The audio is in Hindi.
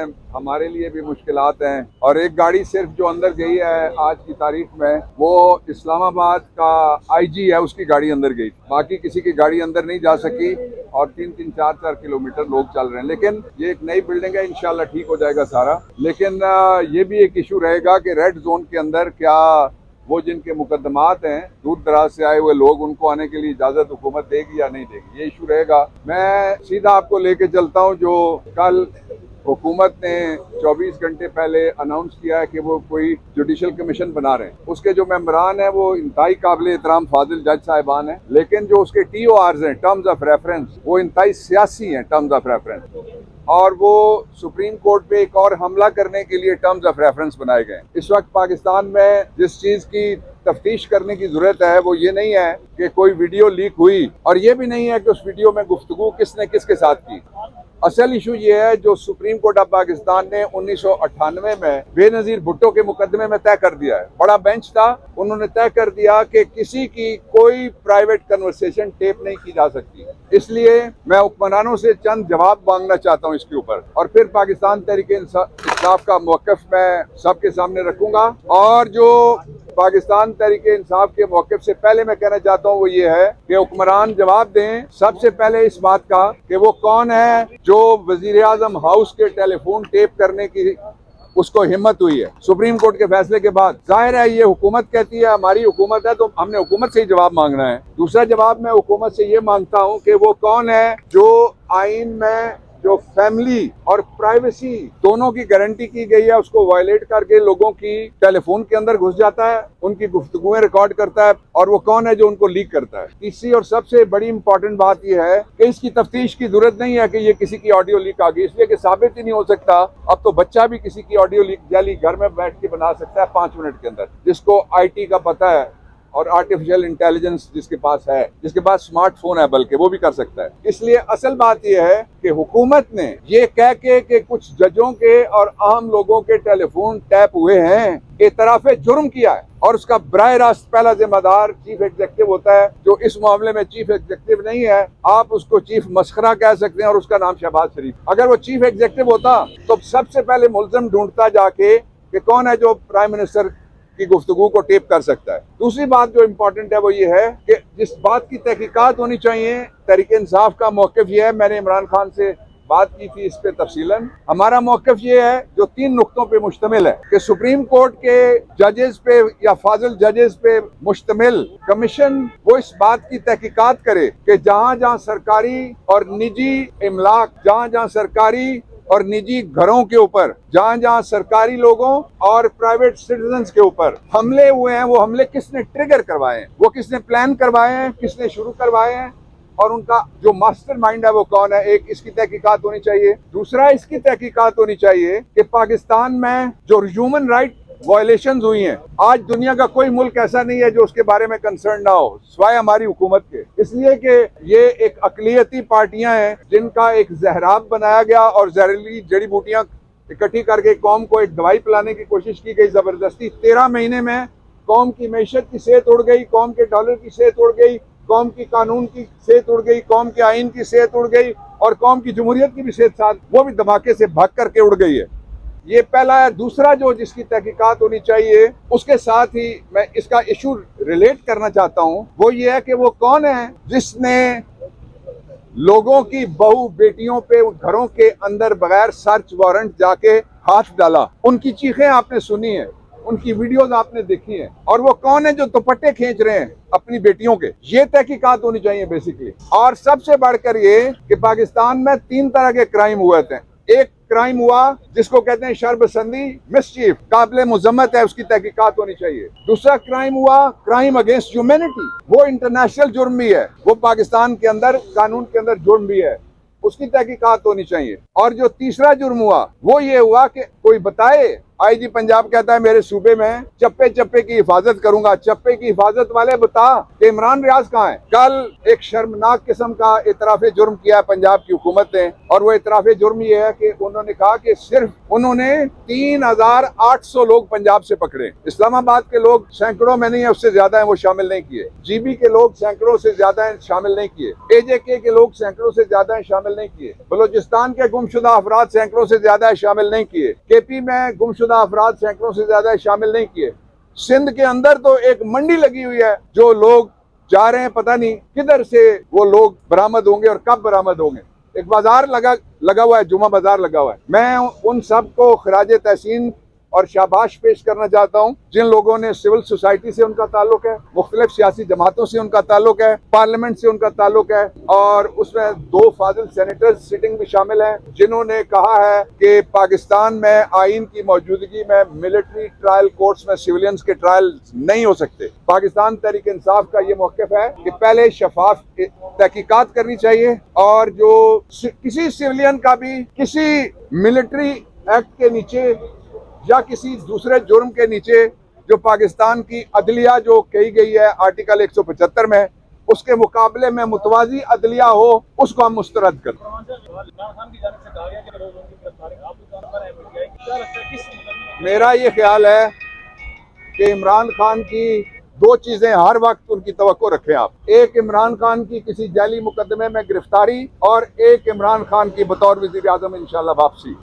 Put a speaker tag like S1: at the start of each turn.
S1: हैं, हमारे लिए भी मुश्किलात हैं। और एक गाड़ी सिर्फ जो अंदर गई है आज की तारीख में, वो इस्लामाबाद का आईजी है, उसकी गाड़ी अंदर गई। बाकी किसी की गाड़ी अंदर नहीं जा सकी और 3-3, 4-4 किलोमीटर लोग चल रहे हैं। लेकिन ये एक नई बिल्डिंग है, इंशाल्लाह ठीक हो जाएगा सारा। लेकिन ये भी एक इशू रहेगा कि रेड जोन के अंदर क्या वो जिनके मुकदमात हैं, दूर दराज से आए हुए लोग, उनको आने के लिए इजाजत हुकूमत देगी या नहीं देगी, ये इशू रहेगा। मैं सीधा आपको लेके चलता हूँ, जो कल हुकूमत ने 24 घंटे पहले अनाउंस किया है कि वो कोई जुडिशल कमीशन बना रहे हैं। उसके जो मेंबरान हैं वो इंतहाई काबिल एहतराम फाजिल जज साहिबान हैं, लेकिन जो उसके TORs हैं, टर्म्स ऑफ रेफरेंस, वो इंतहाई सियासी हैं टर्म्स ऑफ रेफरेंस। और वो सुप्रीम कोर्ट पे एक और हमला करने के लिए टर्म्स ऑफ रेफरेंस बनाए गए। इस वक्त पाकिस्तान में जिस चीज की तफ्तीश करने की जरूरत है वो ये नहीं है कि कोई वीडियो लीक हुई, और ये भी नहीं है कि उस वीडियो में गुफ्तगू किसने किसके साथ की। असल इशू ये है जो सुप्रीम कोर्ट ऑफ पाकिस्तान ने 1998 में बेनजीर भुट्टो के मुकदमे में तय कर दिया है। बड़ा बेंच था, उन्होंने तय कर दिया कि किसी की कोई प्राइवेट कन्वर्सेशन टेप नहीं की जा सकती। इसलिए मैं हुक्मरानों से चंद जवाब मांगना चाहता हूँ इसके ऊपर, और फिर पाकिस्तान तहरीके इंसाफ का मौक़िफ़ मैं सबके सामने रखूंगा। और जो पाकिस्तान तहरीके इंसाफ के मौक़िफ़ से पहले मैं कहना चाहता हूँ वो ये है कि हुक्मरान जवाब दें सबसे पहले इस बात का कि वो कौन है जो वजीर आज़म हाउस के टेलीफोन टेप करने की उसको हिम्मत हुई है सुप्रीम कोर्ट के फैसले के बाद। जाहिर है ये हुकूमत कहती है, हमारी हुकूमत है, तो हमने हुकूमत से ही जवाब मांगना है। दूसरा जवाब मैं हुकूमत से ये मांगता हूँ कि वो कौन है जो आइन में जो फैमिली और प्राइवेसी दोनों की गारंटी की गई है उसको वायलेट करके लोगों की टेलीफोन के अंदर घुस जाता है, उनकी गुफ्तगुएं रिकॉर्ड करता है, और वो कौन है जो उनको लीक करता है। तीसरी और सबसे बड़ी इंपॉर्टेंट बात यह है कि इसकी तफ्तीश की जरूरत नहीं है कि ये किसी की ऑडियो लीक आ गई, इसलिए कि साबित ही नहीं हो सकता। अब तो बच्चा भी किसी की ऑडियो लीक जाली घर में बैठ के बना सकता है 5 मिनट के अंदर, जिसको IT का पता है और आर्टिफिशियल इंटेलिजेंस जिसके पास है, जिसके पास स्मार्टफोन है, बल्कि वो भी कर सकता है। इसलिए असल बात यह है कि हुकूमत ने ये कह के कि कुछ जजों के और आम लोगों के टेलीफोन टैप हुए हैं, इतराफे जुर्म किया है, और उसका बराह रास्त पहला जिम्मेदार चीफ एग्जीक्यूटिव होता है, जो इस मामले में चीफ एग्जीक्यूटिव नहीं है। आप उसको चीफ मस्खरा कह सकते हैं, और उसका नाम शहबाज शरीफ। अगर वो चीफ एग्जीक्यूटिव होता तो सबसे पहले मुल्ज़िम ढूंढता जाके कि कौन है जो प्राइम मिनिस्टर की गुफ्तगू को टेप कर सकता है। दूसरी बात जो इम्पोर्टेंट है वो ये है कि जिस बात की तहकीकात होनी चाहिए, तहरीके इंसाफ का मौक़िफ़ ये है, मैंने इमरान खान से बात की थी इस पे तफसीलन। हमारा मौक़िफ़ ये है जो 3 नुक्तों पे मुश्तमिल है कि सुप्रीम कोर्ट के जजेस पे या फाजिल जजेस पे मुश्तमिल कमीशन वो इस बात की तहकीकात करे कि जहाँ जहाँ सरकारी और निजी इमलाक, जहाँ जहाँ सरकारी और निजी घरों के ऊपर, जहाँ जहाँ सरकारी लोगों और प्राइवेट सिटीजन्स के ऊपर हमले हुए हैं, वो हमले किसने ट्रिगर करवाए हैं, वो किसने प्लान करवाए हैं, किसने शुरू करवाए हैं, और उनका जो मास्टरमाइंड है वो कौन है। एक इसकी तहकीकात होनी चाहिए। दूसरा इसकी तहकीकात होनी चाहिए कि पाकिस्तान में जो ह्यूमन राइट वायलेशंस हुई हैं, आज दुनिया का कोई मुल्क ऐसा नहीं है जो उसके बारे में कंसर्न ना हो सिवाय हमारी हुकूमत के। इसलिए कि ये एक अकलियती पार्टियां हैं जिनका एक जहराब बनाया गया और जहरीली जड़ी बूटियां इकट्ठी करके कौम को एक दवाई पिलाने की कोशिश की गई जबरदस्ती। 13 महीने में कौम की मैशत की सेहत उड़ गई, कौम के डॉलर की सेहत उड़ गई, कौम की कानून की सेहत उड़ गई, कौम के आइन की सेहत उड़ गई, और कौम की जमहूरियत की भी सेहत साथ वो भी धमाके से भाग करके उड़ गई है। ये पहला है। दूसरा जो जिसकी तहकीकात होनी चाहिए, उसके साथ ही मैं इसका इशू रिलेट करना चाहता हूँ, वो ये है कि वो कौन है जिसने लोगों की बहू बेटियों पे घरों के अंदर बगैर सर्च वारंट जाके हाथ डाला। उनकी चीखें आपने सुनी है, उनकी वीडियोस आपने देखी हैं, और वो कौन है जो दुपट्टे खींच रहे हैं अपनी बेटियों के। ये तहकीकात होनी चाहिए बेसिकली। और सबसे बढ़कर ये कि पाकिस्तान में 3 तरह के क्राइम हुए थे। एक क्राइम हुआ जिसको कहते हैं शर्बसंदी, मिसचीफ, काबिल मुजम्मत है, उसकी तहकीकात होनी चाहिए। दूसरा क्राइम हुआ क्राइम अगेंस्ट ह्यूमैनिटी, वो इंटरनेशनल जुर्म भी है, वो पाकिस्तान के अंदर कानून के अंदर जुर्म भी है, उसकी तहकीकात होनी चाहिए। और जो तीसरा जुर्म हुआ वो ये हुआ कि कोई बताए आईजी पंजाब कहता है मेरे सूबे में चप्पे चप्पे की हिफाजत करूंगा। चप्पे की हिफाजत वाले बता कि इमरान रियाज कहाँ है? कल एक शर्मनाक किस्म का इतराफे जुर्म किया है पंजाब की हुकूमत ने, और वो इतराफे जुर्म ये है कि उन्होंने कहा कि सिर्फ उन्होंने 3800 लोग पंजाब से पकड़े। इस्लामाबाद के लोग सैकड़ों में नहीं है, उससे ज्यादा है, वो शामिल नहीं किए। जीबी के लोग सैकड़ों से ज्यादा है, शामिल नहीं किए। एजेके के लोग सैकड़ों से ज्यादा है, शामिल नहीं किए। बलोचिस्तान के गुमशुदा अफराद सैकड़ों से ज्यादा है, शामिल नहीं किए। केपी में गुमशुदा अफराद सैकड़ों से ज्यादा है, शामिल नहीं किए। सिंध के अंदर तो एक मंडी लगी हुई है, जो लोग जा रहे हैं, पता नहीं किधर से वो लोग बरामद होंगे और कब बरामद होंगे। एक बाजार लगा हुआ है, जुमा बाजार लगा हुआ है। मैं उन सब को खराजे तहसीन और शाबाश पेश करना चाहता हूँ जिन लोगों ने सिविल सोसाइटी से उनका ताल्लुक है, मुख्तलिफ सियासी जमातों से उनका ताल्लुक है, पार्लियामेंट से उनका ताल्लुक है, और उसमें 2 फाजिल सेनेटर्स सिटिंग भी शामिल हैं, जिन्होंने कहा है कि पाकिस्तान में आइन की मौजूदगी में मिलिट्री ट्रायल कोर्ट्स में सिविलियंस के ट्रायल नहीं हो सकते। पाकिस्तान तहरीक इंसाफ का ये मौक़िफ़ है कि पहले शफाफ तहकीकात करनी चाहिए, और जो किसी सिविलियन का भी किसी मिलिट्री एक्ट के नीचे या किसी दूसरे जुर्म के नीचे जो पाकिस्तान की अदलिया जो कही गई है आर्टिकल 175 में, उसके मुकाबले में मुतवाजी अदलिया हो, उसको हम मुस्तरद करें। मेरा ये ख्याल है कि इमरान खान की 2 चीजें हर वक्त उनकी तवक्को रखें आप। एक, इमरान खान की किसी जाली मुकदमे में गिरफ्तारी, और एक, इमरान खान की बतौर वज़ीर आज़म इंशाअल्लाह वापसी।